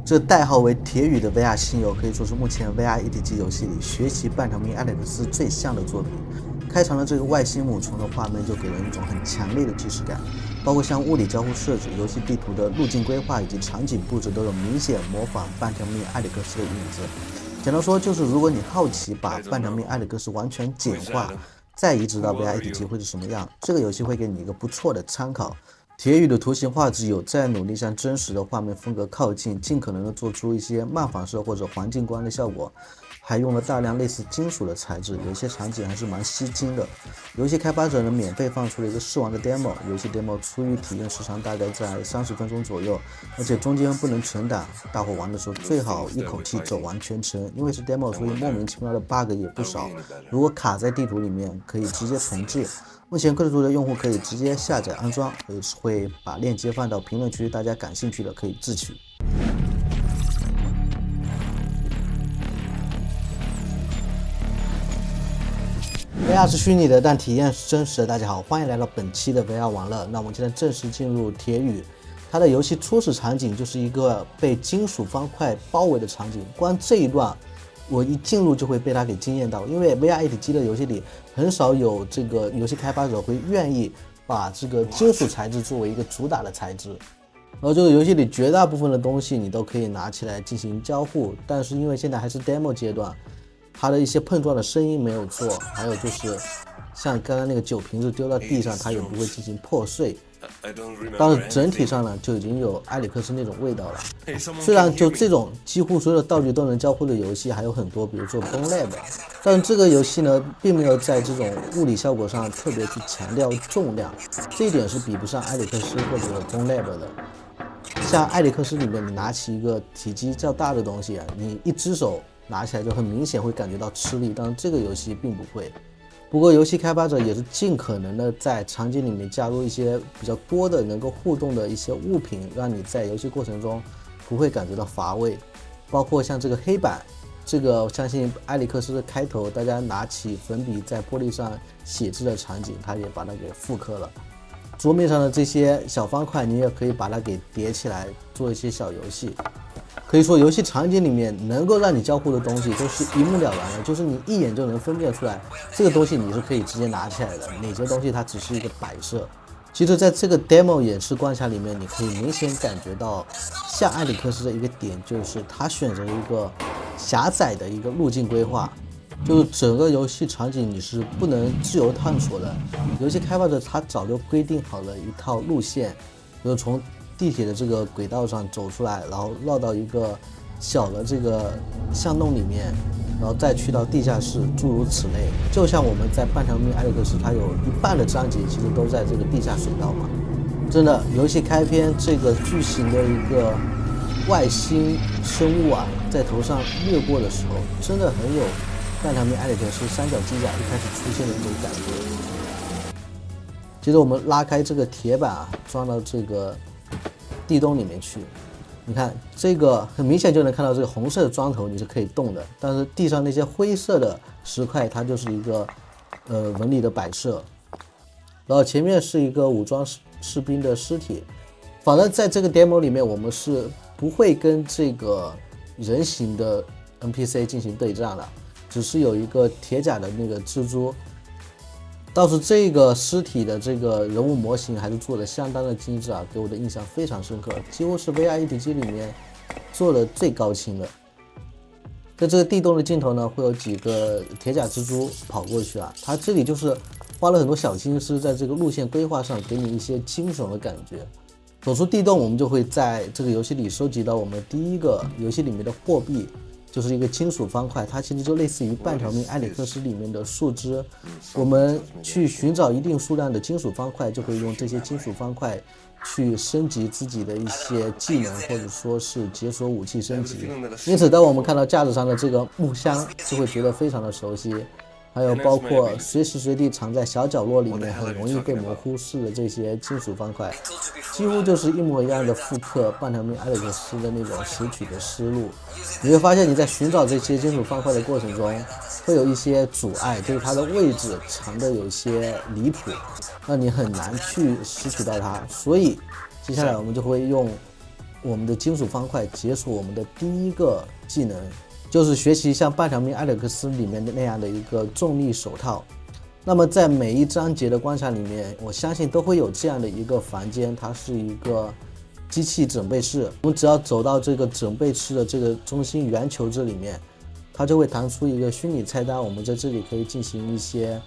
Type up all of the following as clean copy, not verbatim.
这代号为铁羽的 VR 新游可以说是目前 VR 一体机游戏里学习半条命艾利克斯最像的作品。开场的这个外星母虫的画面就给人一种很强烈的即视感，包括像物理交互设置、游戏地图的路径规划以及场景布置都有明显模仿半条命艾利克斯的影子。简单说就是，如果你好奇把半条命艾利克斯完全简化，再移植到 VR 一体机会是什么样，这个游戏会给你一个不错的参考。铁羽的图形画质有在努力向真实的画面风格靠近，尽可能的做出一些慢反射或者环境光的效果，还用了大量类似金属的材质，有些场景还是蛮吸睛的。游戏开发者呢免费放出了一个试玩的 demo， 游戏 demo 初预体验时长大概在30分钟左右，而且中间不能存档，大伙玩的时候最好一口气走完全程，因为是 demo， 所以莫名其妙的 bug 也不少。如果卡在地图里面，可以直接重置。目前克制图的用户可以直接下载安装，会把链接放到评论区，大家感兴趣的可以自取。VR 是虚拟的，但体验是真实的。大家好，欢迎来到本期的 VR 玩乐。那我们现在正式进入铁羽，它的游戏初始场景就是一个被金属方块包围的场景，光这一段我一进入就会被它给惊艳到，因为 VR 一体机的游戏里很少有这个游戏开发者会愿意把这个金属材质作为一个主打的材质。然后这个游戏里绝大部分的东西你都可以拿起来进行交互，但是因为现在还是 demo 阶段，它的一些碰撞的声音没有做，还有就是像刚刚那个酒瓶子丢到地上，它也不会进行破碎。但是整体上呢，就已经有埃里克斯那种味道了。虽然就这种几乎所有的道具都能交互的游戏还有很多，比如说 Bone Lab， 但是这个游戏呢，并没有在这种物理效果上特别去强调重量，这一点是比不上埃里克斯或者 Bone Lab 的。像埃里克斯里面，你拿起一个体积较大的东西，你一只手拿起来就很明显会感觉到吃力，但是这个游戏并不会。不过游戏开发者也是尽可能的在场景里面加入一些比较多的能够互动的一些物品，让你在游戏过程中不会感觉到乏味。包括像这个黑板，这个我相信埃里克斯的开头大家拿起粉笔在玻璃上写字的场景，他也把它给复刻了。桌面上的这些小方块你也可以把它给叠起来做一些小游戏。可以说游戏场景里面能够让你交互的东西都是一目了然的，就是你一眼就能分辨出来这个东西你是可以直接拿起来的，哪些东西它只是一个摆设。其实在这个 demo 演示关卡里面，你可以明显感觉到像埃里克斯的一个点，就是他选择一个狭窄的一个路径规划，就是整个游戏场景你是不能自由探索的。游戏开发者他早就规定好了一套路线，就是从地铁的这个轨道上走出来，然后绕到一个小的这个巷弄里面，然后再去到地下室，诸如此类。就像我们在半条命艾利克斯，它有一半的章节其实都在这个地下水道嘛。真的，游戏开篇这个巨型的一个外星生物啊，在头上掠过的时候，真的很有半条命艾利克斯三角机甲一开始出现的那种感觉。接着我们拉开这个铁板啊，装到这个地洞里面去，你看这个很明显就能看到这个红色的桩头你是可以动的，但是地上那些灰色的石块它就是一个纹理的摆设，然后前面是一个武装士兵的尸体。反正在这个 demo 里面我们是不会跟这个人形的 NPC 进行对战的，只是有一个铁甲的那个蜘蛛。倒是这个尸体的这个人物模型还是做的相当的精致啊，给我的印象非常深刻，几乎是 VR 一体机里面做的最高清的。在这个地洞的尽头呢，会有几个铁甲蜘蛛跑过去啊，它这里就是花了很多小心思在这个路线规划上，给你一些惊悚的感觉。走出地洞，我们就会在这个游戏里收集到我们第一个游戏里面的货币，就是一个金属方块，它其实就类似于半条命埃里克斯里面的树枝。我们去寻找一定数量的金属方块，就会用这些金属方块去升级自己的一些技能，或者说是解锁武器升级。因此当我们看到架子上的这个木箱，就会觉得非常的熟悉。还有包括随时随地藏在小角落里面很容易被我们忽视的这些金属方块，几乎就是一模一样的复刻半条命艾利克斯的那种拾取的思路。你会发现你在寻找这些金属方块的过程中会有一些阻碍，就是它的位置藏的有些离谱，让你很难去拾取到它。所以接下来我们就会用我们的金属方块解锁我们的第一个技能，就是学习像半条命艾略克斯里面的那样的一个重力手套。那么在每一章节的关卡里面，我相信都会有这样的一个房间，它是一个机器整备室。我们只要走到这个整备室的这个中心圆球这里面，它就会弹出一个虚拟菜单，我们在这里可以进行一些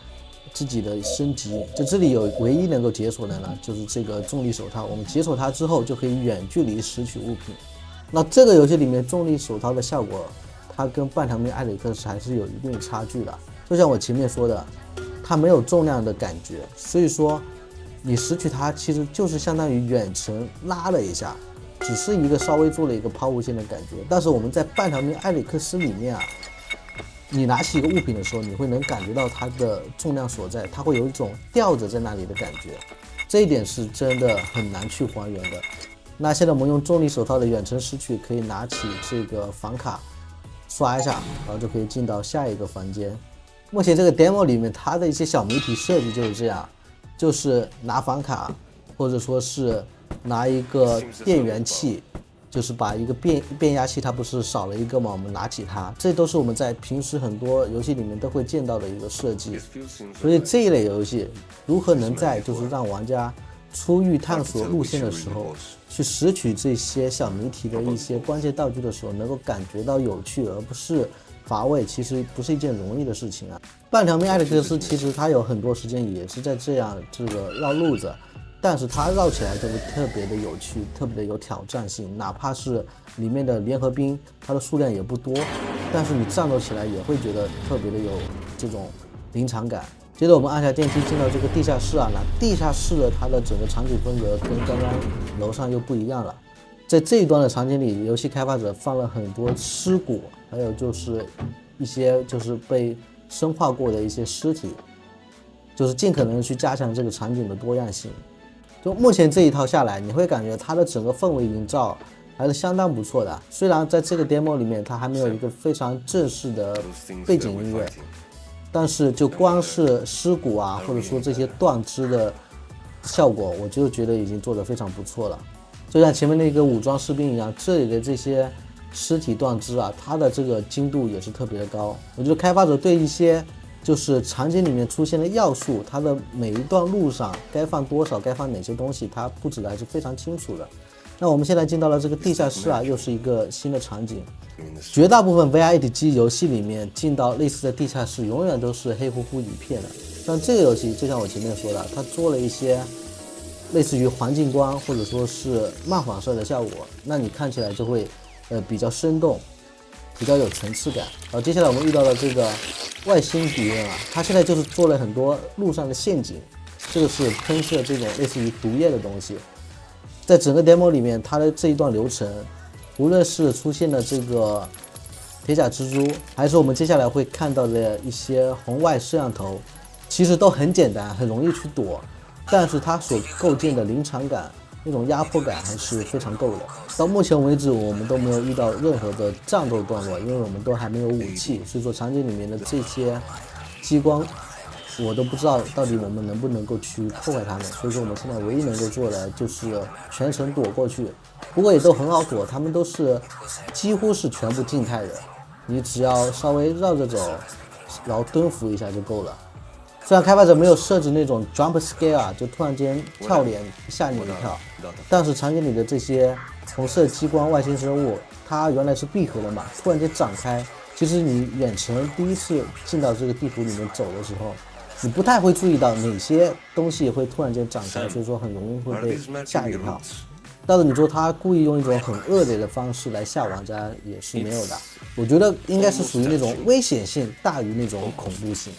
自己的升级。在这里有唯一能够解锁的呢，就是这个重力手套。我们解锁它之后，就可以远距离拾取物品。那这个游戏里面重力手套的效果，它跟半条命艾略克斯还是有一定差距的。就像我前面说的，它没有重量的感觉，所以说你拾取它其实就是相当于远程拉了一下，只是一个稍微做了一个抛物线的感觉。但是我们在半条命艾略克斯里面啊，你拿起一个物品的时候，你会能感觉到它的重量所在，它会有一种吊着在那里的感觉，这一点是真的很难去还原的。那现在我们用重力手套的远程拾取，可以拿起这个房卡刷一下，然后就可以进到下一个房间。目前这个 demo 里面它的一些小谜题设计就是这样，就是拿房卡，或者说是拿一个电源器，就是把一个变压器，它不是少了一个吗？我们拿起它，这都是我们在平时很多游戏里面都会见到的一个设计。所以这一类游戏如何能在就是让玩家出域探索路线的时候，去拾取这些小谜题的一些关键道具的时候，能够感觉到有趣，而不是乏味，其实不是一件容易的事情啊。半条命艾略克斯其实它有很多时间也是在这个绕路子，但是它绕起来就会特别的有趣，特别的有挑战性。哪怕是里面的联合兵，它的数量也不多，但是你战斗起来也会觉得特别的有这种临场感。接着我们按下电梯进到这个地下室啊，那地下室的它的整个场景风格跟刚刚楼上又不一样了。在这一段的场景里，游戏开发者放了很多尸骨，还有就是一些就是被生化过的一些尸体，就是尽可能去加强这个场景的多样性。就目前这一套下来，你会感觉它的整个氛围营造还是相当不错的。虽然在这个 demo 里面它还没有一个非常正式的背景音乐，但是就光是尸骨啊，或者说这些断肢的效果，我就觉得已经做得非常不错了。就像前面那个武装士兵一样，这里的这些尸体断肢啊，它的这个精度也是特别的高。我觉得开发者对一些就是场景里面出现的要素，它的每一段路上该放多少，该放哪些东西，它布置的还是非常清楚的。那我们现在进到了这个地下室啊，又是一个新的场景。绝大部分 VR 机游戏里面进到类似的地下室，永远都是黑乎乎一片的。但这个游戏就像我前面说的，它做了一些类似于环境光或者说是漫反射的效果，那你看起来就会比较生动，比较有层次感。然后接下来我们遇到了这个外星敌人啊，他现在就是做了很多路上的陷阱，这个是喷射这种类似于毒液的东西。在整个 demo 里面，它的这一段流程，无论是出现的这个铁甲蜘蛛，还是我们接下来会看到的一些红外摄像头，其实都很简单，很容易去躲，但是它所构建的临场感，那种压迫感还是非常够的。到目前为止，我们都没有遇到任何的战斗段落，因为我们都还没有武器，所以说场景里面的这些激光，我都不知道到底我们能不能够去破坏它们。所以说我们现在唯一能够做的就是全程躲过去，不过也都很好躲，它们都是几乎是全部静态的，你只要稍微绕着走，然后蹲伏一下就够了。虽然开发者没有设置那种 jump scare 啊，就突然间跳脸吓你一跳，但是场景里的这些红色激光外星生物，它原来是闭合的嘛，突然间展开，其实你远程第一次进到这个地图里面走的时候，你不太会注意到哪些东西会突然间展开，所以说很容易会被吓一跳。但是你说他故意用一种很恶劣的方式来吓玩家也是没有的，我觉得应该是属于那种危险性大于那种恐怖性。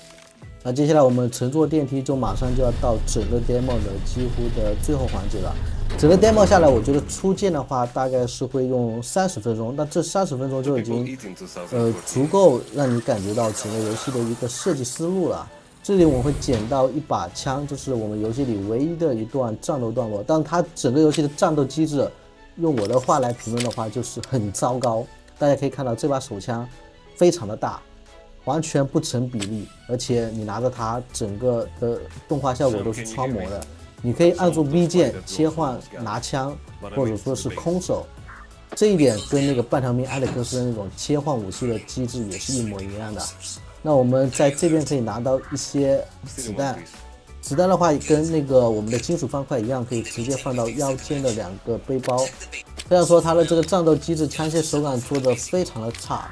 那接下来我们乘坐电梯就马上就要到整个 demo 的几乎的最后环节了。整个 demo 下来，我觉得初见的话大概是会用30分钟，但这30分钟就已经足够让你感觉到整个游戏的一个设计思路了。这里我们会捡到一把枪，就是我们游戏里唯一的一段战斗段落，但它整个游戏的战斗机制，用我的话来评论的话就是很糟糕。大家可以看到这把手枪非常的大，完全不成比例，而且你拿着它，整个的动画效果都是穿模的。你可以按住 B 键切换拿枪，或者说是空手，这一点跟那个半条命埃里克斯的那种切换武器的机制也是一模一样的。那我们在这边可以拿到一些子弹，子弹的话跟那个我们的金属方块一样，可以直接放到腰间的2个背包。虽然说它的这个战斗机制枪械手感做得非常的差，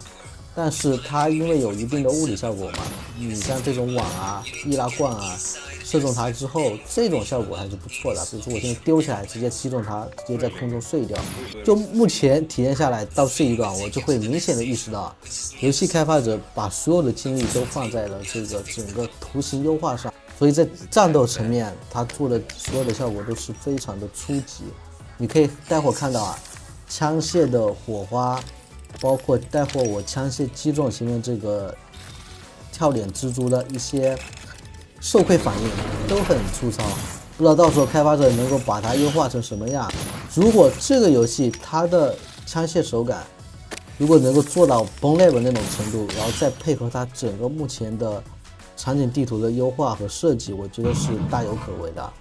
但是它因为有一定的物理效果嘛，你像这种网啊、易拉罐啊，射中它之后，这种效果还是不错的。比如说我现在丢起来，直接击中它，直接在空中碎掉。就目前体验下来到这一段，我就会明显的意识到，游戏开发者把所有的精力都放在了这个整个图形优化上，所以在战斗层面，它做的所有的效果都是非常的初级。你可以待会看到啊，枪械的火花。包括待会我枪械击中前面这个跳脸蜘蛛的一些受馈反应都很粗糙，不知道到时候开发者能够把它优化成什么样。如果这个游戏它的枪械手感如果能够做到崩 level 那种程度，然后再配合它整个目前的场景地图的优化和设计，我觉得是大有可为的。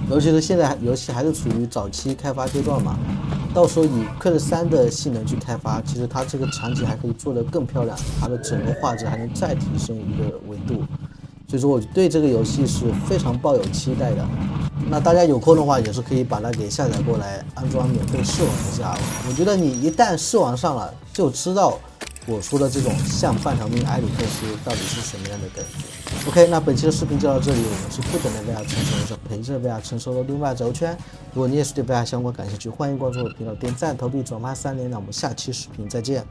尤其是现在游戏还是处于早期开发阶段嘛，到时候以 Quake 3的性能去开发，其实它这个场景还可以做得更漂亮，它的整个画质还能再提升一个维度。所以说我对这个游戏是非常抱有期待的。那大家有空的话也是可以把它给下载过来，安装免费试玩一下。我觉得你一旦试玩上了，就知道我说的这种像半条命埃里克斯到底是什么样的感觉。OK， 那本期的视频就到这里，我们是不等的 VR 成熟，是陪着 VR 成熟的另外轴圈。如果你也是对 VR 相关感兴趣，欢迎关注我的频道，点赞、投币、转发3连。那我们下期视频再见。